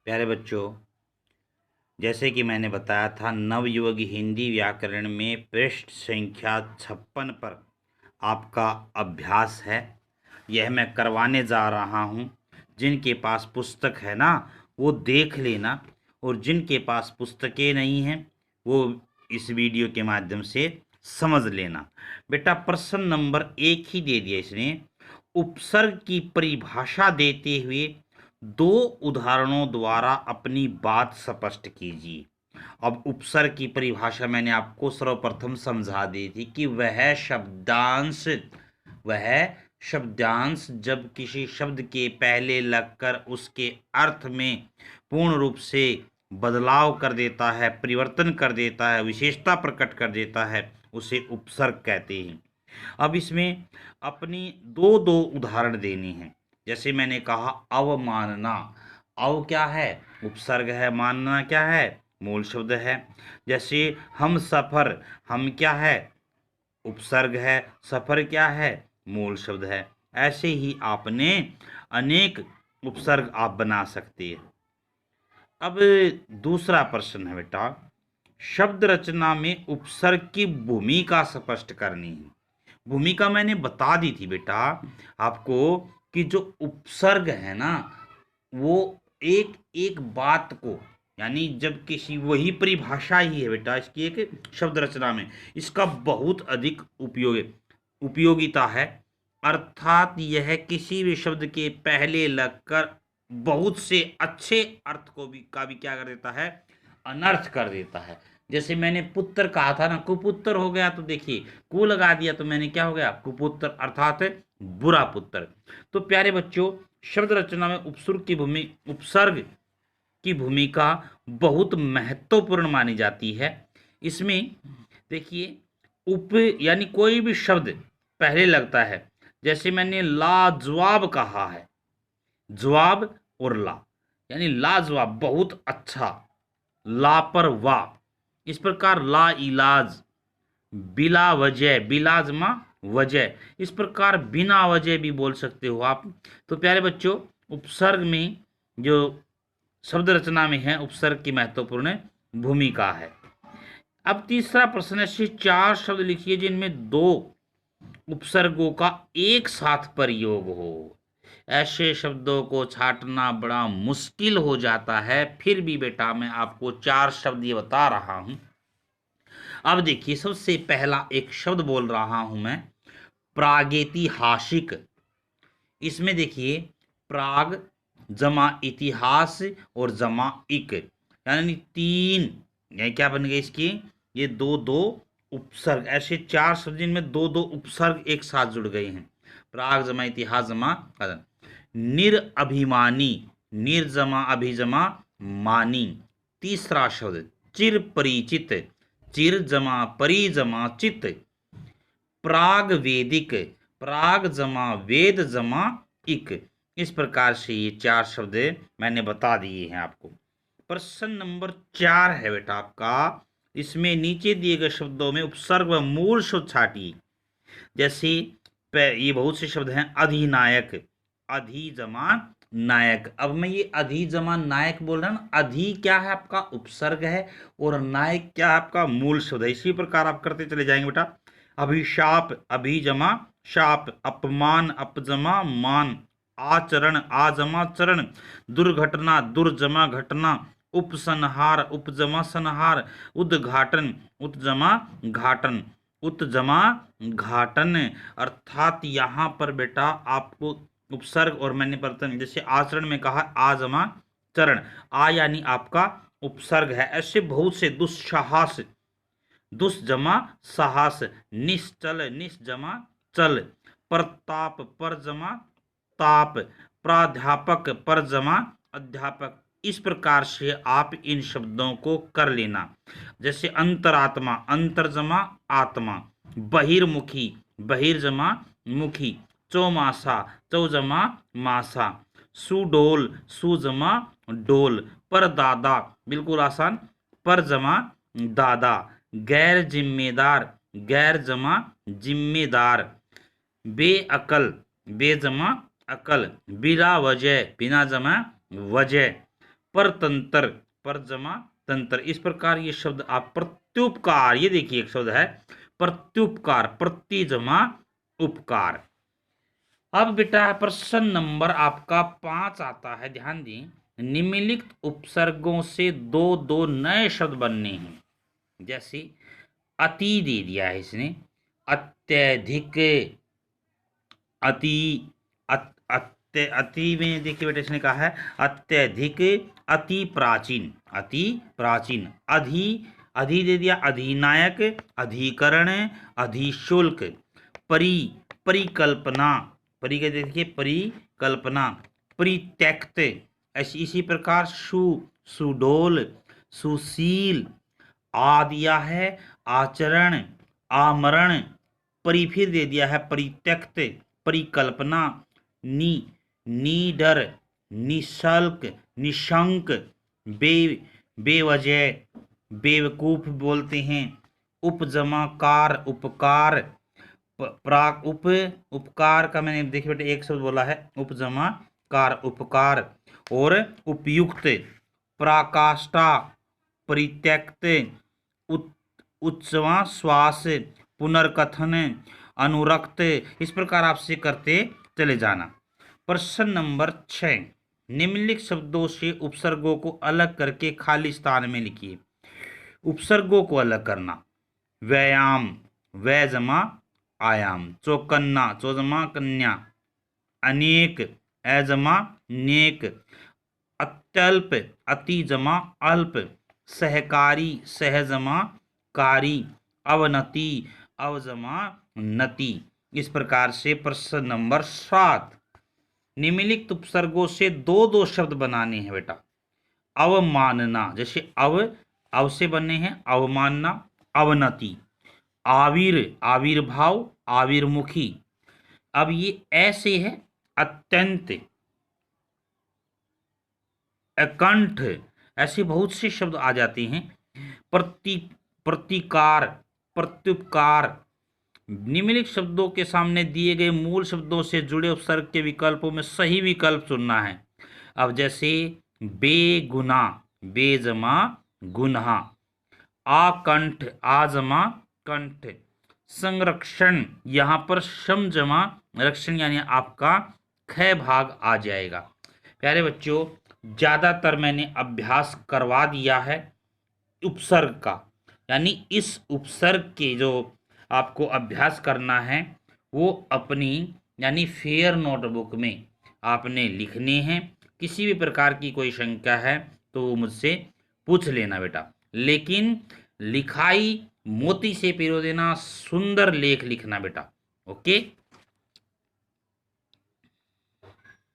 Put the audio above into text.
प्यारे बच्चों, जैसे कि मैंने बताया था, नवयुग हिंदी व्याकरण में पृष्ठ संख्या 56 पर आपका अभ्यास है। यह मैं करवाने जा रहा हूँ। जिनके पास पुस्तक है ना, वो देख लेना, और जिनके पास पुस्तकें नहीं हैं वो इस वीडियो के माध्यम से समझ लेना। बेटा, प्रश्न नंबर 1 ही दे दिया इसने। उपसर्ग की परिभाषा देते हुए दो उदाहरणों द्वारा अपनी बात स्पष्ट कीजिए। अब उपसर्ग की परिभाषा मैंने आपको सर्वप्रथम समझा दी थी कि वह शब्दांश जब किसी शब्द के पहले लगकर उसके अर्थ में पूर्ण रूप से बदलाव कर देता है, परिवर्तन कर देता है, विशेषता प्रकट कर देता है, उसे उपसर्ग कहते हैं। अब इसमें अपनी दो दो उदाहरण देने हैं। जैसे मैंने कहा, अवमानना। अव क्या है? उपसर्ग है। मानना क्या है? मूल शब्द है। जैसे हम सफर, हम क्या है? उपसर्ग है। सफर क्या है? मूल शब्द है। ऐसे ही आपने अनेक उपसर्ग आप बना सकते हैं। अब दूसरा प्रश्न है बेटा, शब्द रचना में उपसर्ग की भूमिका स्पष्ट करनी है। भूमिका मैंने बता दी थी बेटा आपको कि जो उपसर्ग है ना, वो एक एक बात को, यानी जब किसी, वही परिभाषा ही है बेटा इसकी एक शब्द रचना में, इसका बहुत अधिक उपयोगिता है। अर्थात यह किसी भी शब्द के पहले लगकर बहुत से अच्छे अर्थ को भी क्या कर देता है? अनर्थ कर देता है। जैसे मैंने पुत्र कहा था ना, कुपुत्र हो गया, तो देखिए कु लगा दिया तो मैंने क्या हो गया? कुपुत्र, अर्थात बुरा पुत्र। तो प्यारे बच्चों, शब्द रचना में उपसर्ग की भूमिका बहुत महत्वपूर्ण मानी जाती है। इसमें देखिए, उप यानी कोई भी शब्द पहले लगता है। जैसे मैंने लाजवाब कहा है, जवाब और ला, यानी लाजवाब बहुत अच्छा, लापरवाह। इस प्रकार ला इलाज, बिला वजह, बिला जमा वजह, इस प्रकार बिना वजह भी बोल सकते हो आप। तो प्यारे बच्चों, उपसर्ग में जो शब्द रचना में है, उपसर्ग की महत्वपूर्ण भूमिका है। अब तीसरा प्रश्न है, ऐसे 4 शब्द लिखिए जिनमें 2 उपसर्गों का एक साथ प्रयोग हो। ऐसे शब्दों को छांटना बड़ा मुश्किल हो जाता है, फिर भी बेटा मैं आपको 4 शब्द ये बता रहा हूं। अब देखिए, सबसे पहला एक शब्द बोल रहा हूं मैं, प्रागैतिहासिक। इसमें देखिए, प्राग जमा इतिहास और जमा इक, यानी 3, ये क्या बन गए इसकी? ये दो दो उपसर्ग। ऐसे 4 शब्द जिनमें दो दो उपसर्ग एक साथ जुड़ गए हैं। प्राग जमा इतिहास जमा निरअभिमानी, निर्जमा अभिजमा मानी। तीसरा शब्द चिर परिचित, चिर जमा परिजमा चित। प्राग वेदिक, प्राग जमा वेद जमा इक। इस प्रकार से ये 4 शब्द मैंने बता दिए हैं आपको। प्रश्न नंबर 4 है बेटा आपका, इसमें नीचे दिए गए शब्दों में उपसर्ग व मूल शब्द छाटिए। जैसे ये बहुत से शब्द हैं, अधिनायक, अधि जमा नायक। अब मैं ये अधि जमा नायक बोल रहा हूं ना, अधि क्या है आपका? उपसर्ग है, और नायक क्या है आपका? मूल शब्द है। इसी प्रकार आप करते चले जाएंगे बेटा। अभिशाप, अभिजमा शाप, अपमान, अपजमा मान, आचरण, आजमा चरण, दुर्घटना, दुर्जमा घटना, उपसंहार, उपजमा संहार, उद्घाटन, उत्जमा घाटन, उत्जमा घाटन। अर्थात यहाँ पर बेटा आपको उपसर्ग, और मैंने प्रथम जैसे आचरण में कहा आजमा चरण, आ यानी आपका उपसर्ग है। ऐसे बहुत से, दुस्साहस, दुष्जमा साहस, निश्चल, निष्जमा चल, प्रताप, परजमा ताप, प्राध्यापक, परजमा अध्यापक। इस प्रकार से आप इन शब्दों को कर लेना। जैसे अंतरात्मा, अंतर्जमा आत्मा, बहिर्मुखी, बहिर्जमा मुखी, चौमासा, चौजमा मासा, सुडोल, सुजमा डोल, परदादा, बिल्कुल आसान, परजमा दादा, गैर जिम्मेदार, गैर जमा जिम्मेदार, बेअकल, बेजमा अकल, बिला वजह, बिना जमा वजह, परतंत्र, पर जमा तंत्र। इस प्रकार ये शब्द आप प्रत्युपकार, ये देखिए एक शब्द है प्रत्युपकार, प्रति जमा उपकार। अब बेटा प्रश्न नंबर आपका 5 आता है, ध्यान दें। निम्नलिखित उपसर्गों से दो दो नए शब्द बनने हैं। जैसे अति दे दिया है इसने, अत्यधिक, अति, अति में देखिए बेटा इसने कहा है अत्यधिक, अति प्राचीन, अति प्राचीन। अधि दे दिया अधिनायक, अधिकरण, अधिशुल्क। परिकल्पना, परि के देखिए परिकल्पना, परित्यक्त। इसी प्रकार सुडोल, सुशील। आ दिया है आचरण, आमरण। फिर दे दिया है परित्यक्त, परिकल्पना। नीडर, निशल्क, निशंक। बेवजह, बेवकूफ बोलते हैं। उपजमाकार, उपकार। उपकार का मैंने देखिए बेटे एक शब्द बोला है उपजमाकार, उपकार। और उपयुक्त, पराकाष्ठा, परित्यक्त, उच्चवा श्वास, पुनर्कथन, अनुरक्त। इस प्रकार आपसे करते चले जाना। प्रश्न नंबर 6, निम्नलिखित शब्दों से उपसर्गों को अलग करके खाली स्थान में लिखिए। उपसर्गों को अलग करना। व्यायाम, वै जमा आयाम। चौकन्ना, चौजमा कन्या। अनेक, अजमा नेक। अत्यल्प, अति जमा अल्प। सहकारी, सहजमा कारी। अवनति, अवजमा नति। इस प्रकार से प्रश्न नंबर 7, निम्नलिखित उपसर्गों से दो दो शब्द बनाने हैं बेटा। अवमानना, जैसे अव से बने हैं अवमानना, अवनति। आविर्भाव, आविर्मुखी। अब ये ऐसे है अत्यंत, अकंठ। ऐसे बहुत से शब्द आ जाते हैं। प्रतिकार, प्रत्युपकार। निम्नलिखित शब्दों के सामने दिए गए मूल शब्दों से जुड़े उपसर्ग के विकल्पों में सही विकल्प चुनना है। अब जैसे बेगुना, बेजमा गुनहा। आकंठ, आजमा कंठ। संरक्षण, यहां पर शम जमा रक्षण, यानी आपका ख भाग आ जाएगा। प्यारे बच्चों, ज्यादातर मैंने अभ्यास करवा दिया है उपसर्ग का, यानी इस उपसर्ग के जो आपको अभ्यास करना है वो अपनी यानी फेयर नोटबुक में आपने लिखने हैं। किसी भी प्रकार की कोई शंका है तो वो मुझसे पूछ लेना बेटा, लेकिन लिखाई मोती से पिरो देना, सुंदर लेख लिखना बेटा। ओके।